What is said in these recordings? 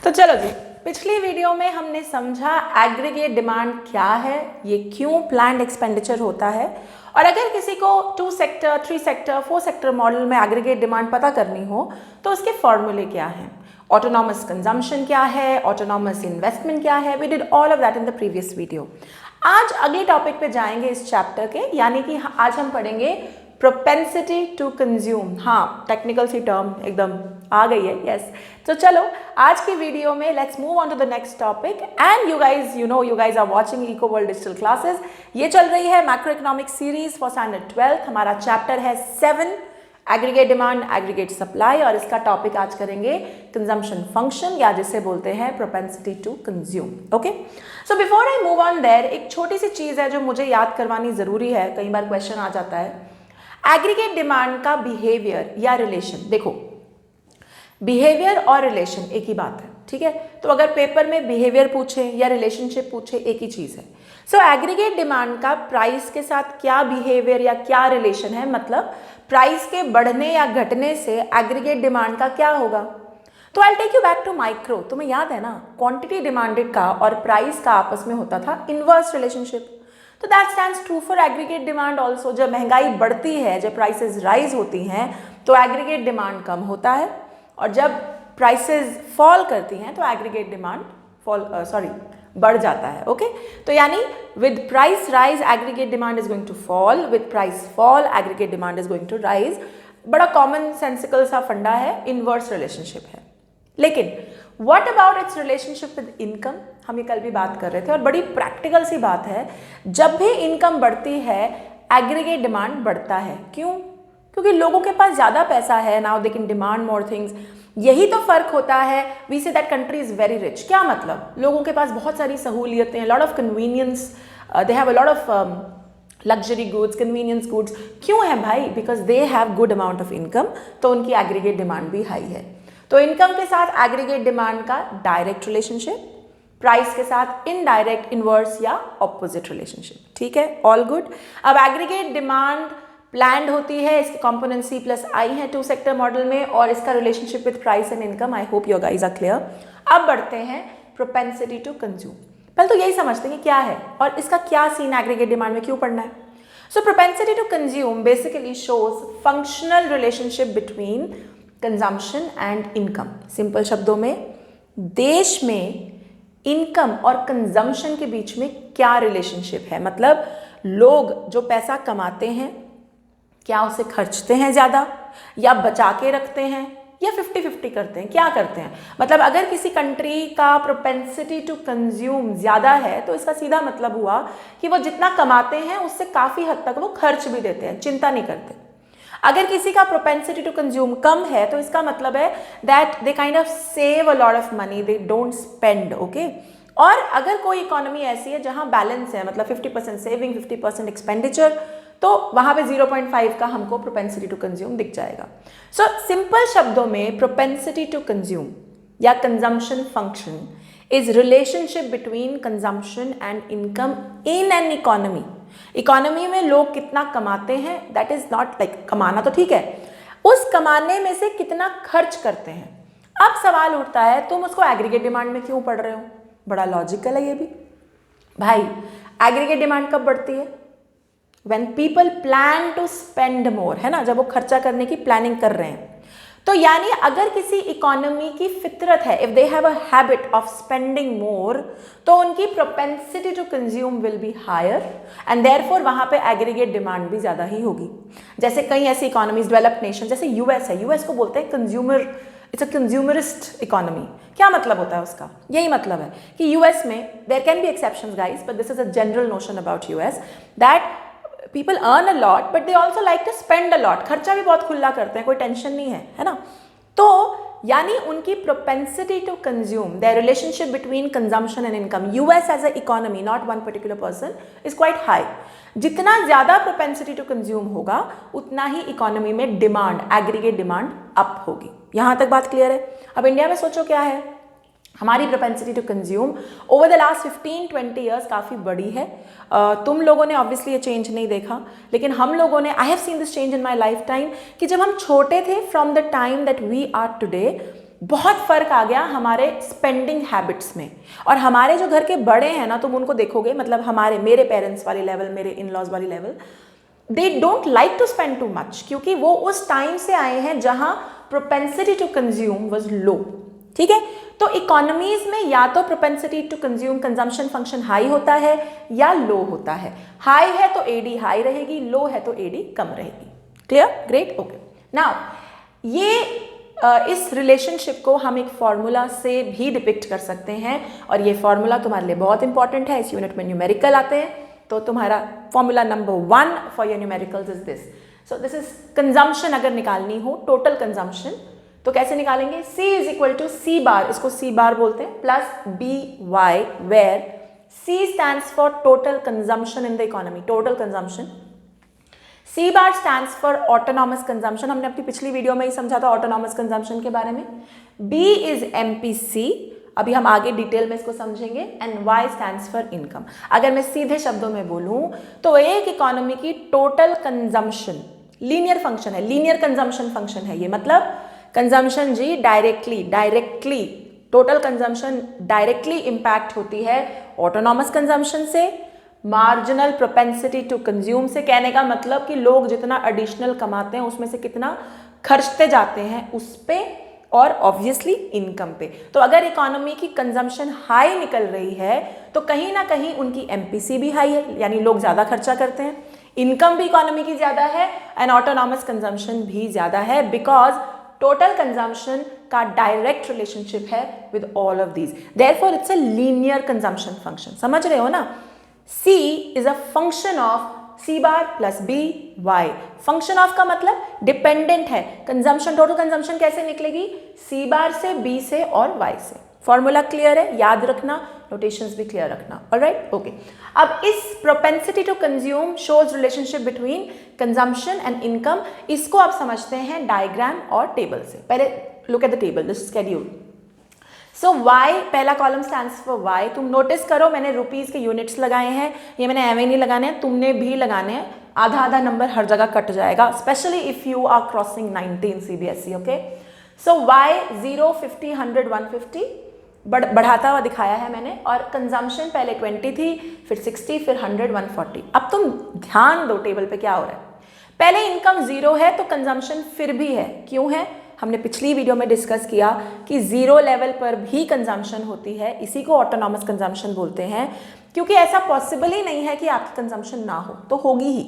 तो चलो जी, पिछली वीडियो में हमने समझा एग्रीगेट डिमांड क्या है, ये क्यों प्लान्ड एक्सपेंडिचर होता है, और अगर किसी को 2 सेक्टर, 3 सेक्टर, 4 सेक्टर मॉडल में एग्रीगेट डिमांड पता करनी हो तो उसके फॉर्मूले क्या हैं, ऑटोनॉमस कंजम्पशन क्या है, ऑटोनॉमस इन्वेस्टमेंट क्या है। We did all of that in the previous video. आज अगले टॉपिक पे जाएंगे इस चैप्टर के, यानी कि आज हम पढ़ेंगे प्रोपेंसिटी टू कंज्यूम। हाँ, टेक्निकल सी टर्म एकदम आ गई है, यस। तो चलो आज की वीडियो में let's move on to the next topic. And you guys are watching eco world digital classes. ये चल रही है macro economic series for standard 12। हमारा चैप्टर है 7 एग्रीगेट डिमांड, एग्रीगेट सप्लाई, और इसका टॉपिक आज करेंगे कंजम्पशन फंक्शन, या जिसे बोलते हैं propensity to consume. Okay, so before I move on there, एक छोटी सी चीज है जो मुझे याद करवानी जरूरी है, कई बार क्वेश्चन आ जाता है। एग्रीगेट डिमांड का बिहेवियर या रिलेशन, देखो बिहेवियर और रिलेशन एक ही बात है, ठीक है। तो अगर पेपर में बिहेवियर पूछे या रिलेशनशिप पूछे, एक ही चीज है। सो एग्रीगेट डिमांड का प्राइस के साथ क्या बिहेवियर या क्या रिलेशन है, मतलब प्राइस के बढ़ने या घटने से एग्रीगेट डिमांड का क्या होगा। तो I take you back to micro. तुम्हें याद है ना, क्वांटिटी डिमांडेड का और प्राइस का आपस में होता था इनवर्स रिलेशनशिप। तो that stands true for aggregate demand also. जब महंगाई बढ़ती है, जब प्राइसेस राइज होती हैं, तो एग्रीगेट डिमांड कम होता है, और जब प्राइसेस फॉल करती हैं तो एग्रीगेट डिमांड बढ़ जाता है। ओके, तो यानी with price rise aggregate demand is going to fall, with price fall aggregate demand is going to rise. बड़ा कॉमन सेंसिकल सा फंडा है, इनवर्स रिलेशनशिप है। लेकिन what about its relationship with income, हम ये कल भी बात कर रहे थे, और बड़ी प्रैक्टिकल सी बात है। जब भी इनकम बढ़ती है एग्रीगेट डिमांड बढ़ता है। क्यों? क्योंकि लोगों के पास ज्यादा पैसा है, now they can demand more things. यही तो फर्क होता है। We say that country is very rich. क्या मतलब? लोगों के पास बहुत सारी सहूलियतें हैं, lot of convenience, they have a lot of luxury goods, convenience goods. क्यों है भाई? Because they have good amount of income, तो उनकी एग्रीगेट डिमांड भी हाई है। तो इनकम के साथ एग्रीगेट डिमांड का डायरेक्ट रिलेशनशिप, प्राइस के साथ इनडायरेक्ट, इनवर्स या ऑपोजिट रिलेशनशिप। ठीक है, ऑल गुड। अब एग्रीगेट डिमांड प्लान्ड होती है, इसके कंपोनेंट C प्लस I है 2 सेक्टर मॉडल में, और इसका relationship with price and income. I hope your guys are clear. अब बढ़ते हैं प्रोपेंसिटी टू कंज्यूम। पहले तो यही समझते हैं कि क्या है और इसका क्या सीन एग्रीगेट डिमांड में क्यों पढ़ना है। So propensity to consume basically shows functional relationship between consumption and income. Simple शब्दों में, देश में इनकम और कंजम्पशन के बीच में क्या रिलेशनशिप है, मतलब लोग जो पैसा कमाते हैं क्या उसे खर्चते हैं ज़्यादा, या बचा के रखते हैं, या 50-50 करते हैं, क्या करते हैं। मतलब अगर किसी कंट्री का प्रोपेंसिटी टू कंज्यूम ज़्यादा है तो इसका सीधा मतलब हुआ कि वो जितना कमाते हैं उससे काफ़ी हद तक वो खर्च भी देते हैं, चिंता नहीं करते। अगर किसी का प्रोपेंसिटी टू कंज्यूम कम है तो इसका मतलब है that they kind of save a lot of money, they don't spend. Okay, और अगर कोई इकोनॉमी ऐसी है जहां बैलेंस है, मतलब 50% सेविंग, 50% एक्सपेंडिचर, तो वहां पे 0.5 का हमको प्रोपेंसिटी टू कंज्यूम दिख जाएगा। सो सिंपल शब्दों में प्रोपेंसिटी टू कंज्यूम या consumption function is relationship between consumption and income in an economy. Economy में लोग कितना कमाते हैं, दैट इज नॉट लाइक कमाना तो ठीक है, उस कमाने में से कितना खर्च करते हैं। अब सवाल उठता है, तुम उसको एग्रीगेट डिमांड में क्यों पढ़ रहे हो? बड़ा लॉजिकल है ये भी भाई। एग्रीगेट डिमांड कब बढ़ती है? When people plan to spend more, है ना, जब वो खर्चा करने की प्लानिंग कर रहे हैं। तो यानी अगर किसी इकोनॉमी की फितरत है, if they have a habit of spending more, तो उनकी propensity to consume will be higher, and therefore वहां पे एग्रीगेट डिमांड भी ज्यादा ही होगी। जैसे कई ऐसी इकोनॉमीज, डेवलप्ड नेशन जैसे यूएस है, यूएस को बोलते हैं consumer, it's a consumerist economy. क्या मतलब होता है उसका? यही मतलब है कि यूएस में there can be exceptions guys, but this is a general notion about US that people earn a lot but they also like to spend a lot। खर्चा भी बहुत खुला करते हैं, कोई टेंशन नहीं है ना। तो यानी उनकी propensity to consume, their relationship between consumption and income, US as a economy, not one particular person, is quite high। जितना ज़्यादा propensity to consume होगा उतना ही इकोनॉमी में डिमांड, एग्रीगेट डिमांड अप होगी। यहाँ तक बात क्लियर है? अब इंडिया में सोचो क्या है, हमारी propensity to consume over the last 15-20 years काफ़ी बड़ी है। तुम लोगों ने ऑब्वियसली ये चेंज नहीं देखा, लेकिन हम लोगों ने, I have seen this change in my life time, कि जब हम छोटे थे from the time that we are today, बहुत फ़र्क आ गया हमारे स्पेंडिंग हैबिट्स में। और हमारे जो घर के बड़े हैं ना, तुम उनको देखोगे, मतलब मेरे पेरेंट्स वाले लेवल, मेरे इन लॉज वाली level, they don't like to spend too much, क्योंकि वो उस टाइम से आए हैं जहां propensity to consume was low. ठीक है, तो इकोनॉमीज में या तो propensity to consume, consumption function high होता है या लो होता है। हाई है तो एडी हाई रहेगी, लो है तो एडी कम रहेगी। क्लियर? Great, okay. नाउ ये इस रिलेशनशिप को हम एक फॉर्मूला से भी डिपिक्ट कर सकते हैं, और ये फॉर्मूला तुम्हारे लिए बहुत इंपॉर्टेंट है। इस यूनिट में न्यूमेरिकल आते हैं, तो तुम्हारा formula number 1 for your numericals is this. So this is consumption अगर निकालनी हो, टोटल कंजम्पशन, तो कैसे निकालेंगे? C is equal to C bar, इसको C बार बोलते हैं, plus BY, where C stands for total consumption in the economy, total consumption. C bar stands for autonomous consumption, हमने अपनी पिछली वीडियो में ही समझा था ऑटोनॉमस कंजम्पशन के बारे में। B इज MPC, अभी हम आगे डिटेल में इसको समझेंगे, and Y stands for income. अगर मैं सीधे शब्दों में बोलूं तो एक इकोनॉमी की टोटल कंजम्पशन लीनियर फंक्शन है, लीनियर कंजम्पशन फंक्शन है ये, मतलब कंजम्पशन जी directly total consumption directly impact होती है ऑटोनॉमस कंजम्पशन से, मार्जिनल प्रोपेंसिटी टू कंज्यूम से। कहने का मतलब कि लोग जितना एडिशनल कमाते हैं उसमें से कितना खर्चते जाते हैं उस पे, और ऑब्वियसली इनकम पे। तो अगर इकोनॉमी की कंजम्पशन हाई निकल रही है तो कहीं ना कहीं उनकी एमपीसी भी हाई है, यानी लोग ज़्यादा खर्चा करते हैं, इनकम भी इकोनॉमी की ज़्यादा है, एंड ऑटोनॉमस कंजम्पशन भी ज़्यादा है, बिकॉज टोटल कंजम्पशन का डायरेक्ट रिलेशनशिप है with all of these. Therefore it's a linear consumption function. समझ रहे हो ना? C is a function of C bar plus B Y। Function of का मतलब डिपेंडेंट है। कंजम्पशन, टोटल कंजम्पशन कैसे निकलेगी? C बार से, B से और Y से। फॉर्मूला क्लियर है? याद रखना, नोटेशंस भी क्लियर रखना। All right, okay. अब इस propensity to consume shows relationship between consumption and income, इसको आप समझते हैं डायग्राम और टेबल से। पहले look at the table, this schedule. So Y, पहला कॉलम स्टैंड्स फॉर Y। तुम नोटिस करो मैंने रुपीज के यूनिट्स लगाए हैं, ये मैंने एवं नहीं लगाने हैं, तुमने भी लगाने हैं। आधा आधा नंबर हर जगह कट जाएगा, specially if you are crossing 19 CBSE, okay. So Y 0, 50, 100, 150 बढ़ाता हुआ दिखाया है मैंने, और कंजम्पशन पहले 20 थी, फिर 60, फिर 100, 140। अब तुम ध्यान दो टेबल पे क्या हो रहा है। पहले इनकम 0 है तो कंजम्पशन फिर भी है। क्यों है? हमने पिछली वीडियो में डिस्कस किया कि 0 लेवल पर भी कंजम्पशन होती है, इसी को ऑटोनॉमस कंजम्पशन बोलते हैं, क्योंकि ऐसा पॉसिबल ही नहीं है कि आपकी कंजम्पशन ना हो, तो होगी ही।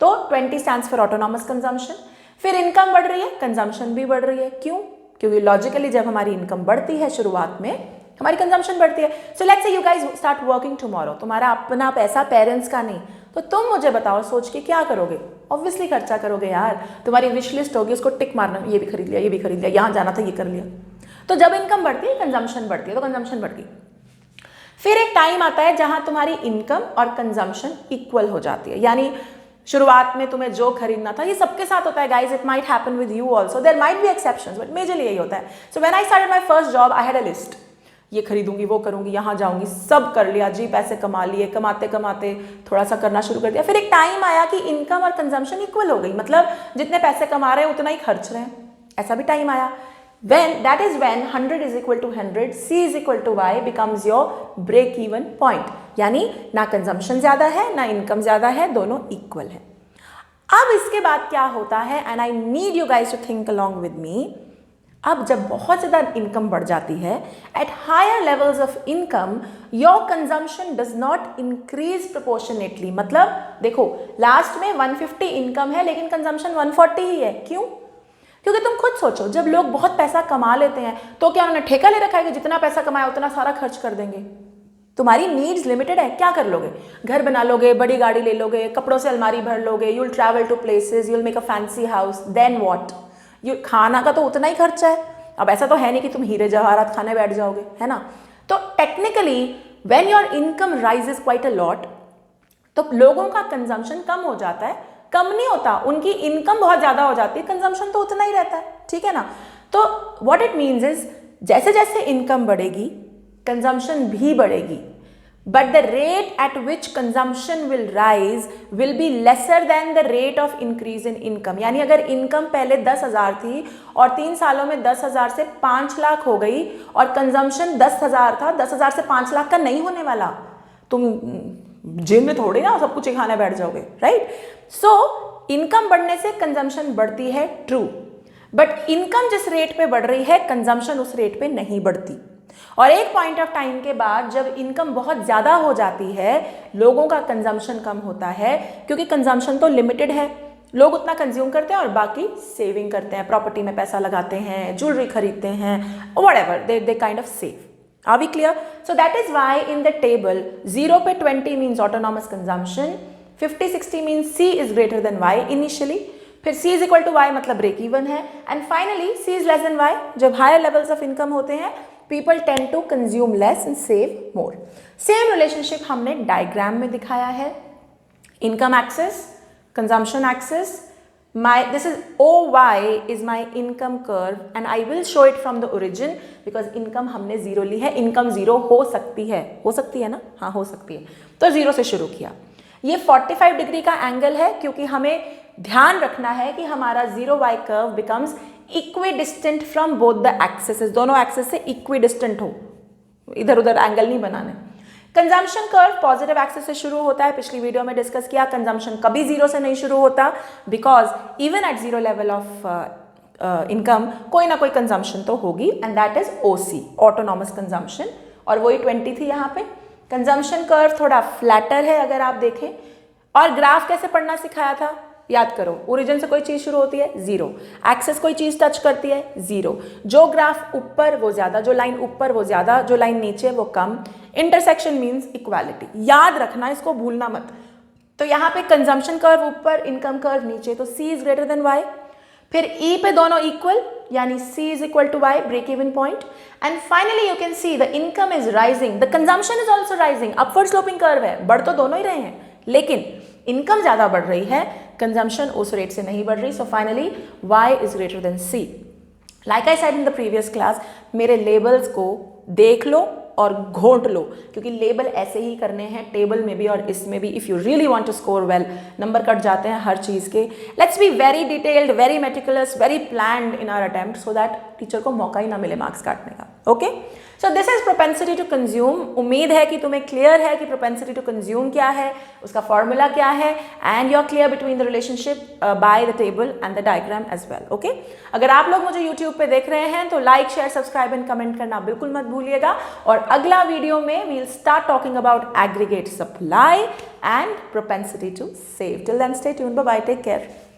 तो 20 स्टैंड्स फॉर ऑटोनॉमस कंजम्पशन। फिर इनकम बढ़ रही है, कंजम्पशन भी बढ़ रही है। क्यों? क्योंकि लॉजिकली जब हमारी इनकम बढ़ती है शुरुआत में, हमारी कंजम्पशन बढ़ती है। So let's say you guys start working tomorrow, तुम्हारा अपना पैसा, पेरेंट्स का नहीं, तो तुम मुझे बताओ सोच के क्या करोगे? ऑब्वियसली खर्चा करोगे यार। तुम्हारी विश लिस्ट होगी, उसको टिक मारना, ये भी खरीद लिया, ये भी खरीद लिया, यहाँ जाना था ये कर लिया। तो जब इनकम बढ़ती है कंजम्पशन बढ़ती है, तो कंजम्पशन बढ़ गई। फिर एक टाइम आता है जहां तुम्हारी इनकम और कंजम्पशन इक्वल हो जाती है, यानी शुरुआत में तुम्हें जो खरीदना था, ये सबके साथ होता है guys, it might happen with you also, there might be exceptions, but majorly यही होता है। So when I started my first job, I had a list, ये खरीदूंगी, वो करूंगी, यहाँ जाऊंगी, सब कर लिया जी, पैसे कमा लिए, कमाते कमाते थोड़ा सा करना शुरू कर दिया। फिर एक टाइम आया कि इनकम और कंजम्पशन इक्वल हो गई, मतलब जितने पैसे कमा रहे हैं उतना ही खर्च रहे हैं, ऐसा भी टाइम आया। that is when 100 is equal to 100, C is equal to Y becomes your break even point, यानी ना कंजम्पशन ज्यादा है ना इनकम ज्यादा है, दोनों इक्वल है। अब इसके बाद क्या होता है, and I need you guys to think along with me. अब जब बहुत ज्यादा इनकम बढ़ जाती है, at higher levels of income your consumption does not increase proportionately. मतलब देखो लास्ट में 150 इनकम है लेकिन कंजम्पशन 140 ही है। क्यों? क्योंकि तुम खुद सोचो, जब लोग बहुत पैसा कमा लेते हैं तो क्या उन्होंने ठेका ले रखा है कि जितना पैसा कमाया उतना सारा खर्च कर देंगे? तुम्हारी नीड्स लिमिटेड है, क्या कर लोगे? घर बना लोगे, बड़ी गाड़ी ले लोगे, कपड़ों से अलमारी भर लोगे, you'll travel to places, you'll make a fancy house, then what? ये खाना का तो उतना ही खर्चा है। अब ऐसा तो है नहीं कि तुम हीरे जवाहरात खाने बैठ जाओगे, है ना? तो technically when your income rises quite a lot, तो लोगों का कंजम्पशन कम हो जाता है। कम नहीं होता, उनकी इनकम बहुत ज्यादा हो जाती है, कंजम्पशन तो उतना ही रहता है, ठीक है ना? तो व्हाट इट मीन्स इज जैसे जैसे इनकम बढ़ेगी कंजम्पशन भी बढ़ेगी, but the rate at which consumption will rise will be lesser than the rate of increase in income. यानी अगर इनकम पहले 10,000 थी और 3 सालों में 10,000 से 5 लाख हो गई और कंजम्पशन 10,000 था, 10,000 से 5 लाख का नहीं होने वाला। तुम जिम में थोड़ी ना सब कुछ ही खाने बैठ जाओगे, राइट? सो इनकम बढ़ने से कंजम्पशन बढ़ती है, ट्रू, बट इनकम जिस रेट पे बढ़ रही है कंजम्पशन उस रेट पे नहीं बढ़ती। और एक पॉइंट ऑफ टाइम के बाद जब इनकम बहुत ज़्यादा हो जाती है, लोगों का कंजम्पशन कम होता है, क्योंकि कंजम्पशन तो लिमिटेड है, लोग उतना कंज्यूम करते हैं और बाकी सेविंग करते हैं, प्रॉपर्टी में पैसा लगाते हैं, ज्वेलरी खरीदते हैं, whatever they kind of save. Are we clear? So that is why in the table 0 पे 20 means autonomous consumption, 50-60 means C is greater than Y initially, फिर C is equal to Y मतलब break even है, and finally C is less than Y। जब higher levels of income होते हैं people tend to consume less and save more। Same relationship हमने diagram में दिखाया है, income axis, consumption axis, this is OY is my income curve and I will show it from the origin because income हमने zero ली है। income zero हो सकती है ना? हाँ हो सकती है, तो जीरो से शुरू किया। ये 45 डिग्री का एंगल है क्योंकि हमें ध्यान रखना है कि हमारा 0y curve becomes equidistant from both the axes, दोनों एक्सेस से इक्विडिस्टेंट हो, इधर उधर एंगल नहीं बनाने। कंजम्पशन कर्व पॉजिटिव एक्सिस से शुरू होता है, पिछली वीडियो में डिस्कस किया। कंजम्पशन कभी जीरो से नहीं शुरू होता because even at zero level of income कोई ना कोई कंजम्पशन तो होगी, and that is OC, autonomous consumption, और वही 20 थी यहाँ पे। कंजम्पशन कर्व थोड़ा फ्लैटर है अगर आप देखें। और ग्राफ कैसे पढ़ना सिखाया था, याद करो, ओरिजिन से कोई चीज शुरू होती है जीरो, एक्सेस कोई चीज टच करती है जीरो, जो ग्राफ ऊपर वो ज्यादा, जो लाइन ऊपर वो ज्यादा, जो लाइन नीचे वो कम। इंटरसेक्शन मींस इक्वालिटी, याद रखना, इसको भूलना मत। तो यहाँ पे कंजम्पशन कर्व ऊपर, इनकम कर्व नीचे, तो C is greater than Y। फिर E पे दोनों इक्वल, यानी C is equal to Y, break even point. And finally you can see the income is rising, the consumption is also rising, upward sloping curve है, बढ़ तो दोनों ही रहे हैं, लेकिन इनकम ज्यादा बढ़ रही है, कंजम्पशन उस रेट से नहीं बढ़ रही। So finally Y is greater then C। Like I said in the previous class, मेरे लेबल्स को देख लो और घोंट लो, क्योंकि लेबल ऐसे ही करने हैं टेबल में भी और इसमें भी। If you really want to score well, number cut जाते हैं हर चीज के। Let's be very detailed, very meticulous, very planned in our attempt, so that teacher को मौका ही ना मिले मार्क्स काटने का। Okay, so this is propensity to consume. उम्मीद है कि तुम्हें क्लियर है कि प्रोपेंसिटी टू कंज्यूम क्या है, उसका फॉर्मूला क्या है, and you are clear between the relationship by the table and the diagram as well. Okay, अगर आप लोग मुझे यूट्यूब पे देख रहे हैं तो like, share, subscribe and comment करना बिल्कुल मत भूलिएगा। और अगला वीडियो में we will start talking about aggregate supply and propensity to save. Till then stay tuned, bye bye, take care.